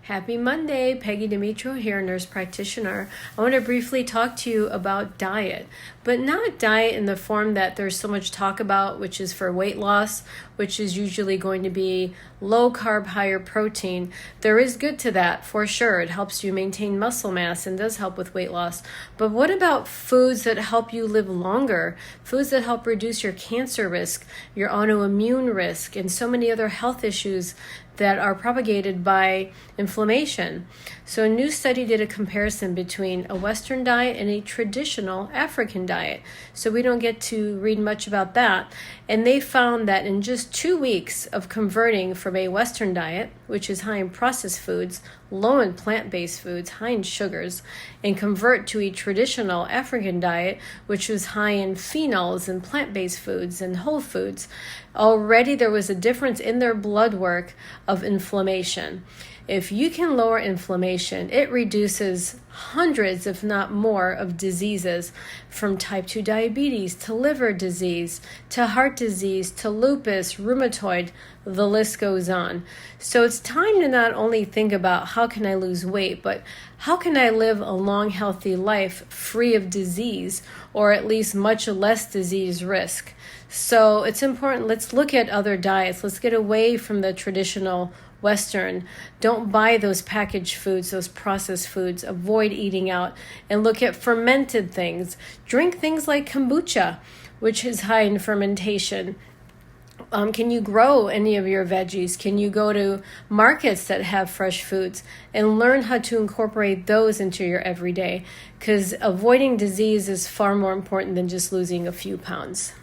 Happy Monday, Peggy Dimitro here, nurse practitioner. I want to briefly talk to you about diet, but not diet in the form that there's so much talk about, which is for weight loss, which is usually going to be low carb, higher protein. There is good to that for sure. It helps you maintain muscle mass and does help with weight loss. But what about foods that help you live longer? Foods that help reduce your cancer risk, your autoimmune risk, and so many other health issues that are propagated by inflammation. So a new study did a comparison between a Western diet and a traditional African diet. So we don't get to read much about that. And they found that in just 2 weeks of converting from a Western diet, which is high in processed foods, low in plant-based foods, high in sugars, and convert to a traditional African diet, which was high in phenols and plant-based foods and whole foods, already there was a difference in their blood work of inflammation. If you can lower inflammation, it reduces hundreds, if not more, of diseases, from type 2 diabetes to liver disease to heart disease to lupus, rheumatoid, the list goes on. So it's time to not only think about how can I lose weight, but how can I live a long, healthy life free of disease, or at least much less disease risk. So it's important, let's look at other diets. Let's get away from the traditional Western. Don't buy those packaged foods, those processed foods. Avoid eating out and look at fermented things. Drink things like kombucha, which is high in fermentation. Can you grow any of your veggies? Can you go to markets that have fresh foods and learn how to incorporate those into your everyday? Because avoiding disease is far more important than just losing a few pounds.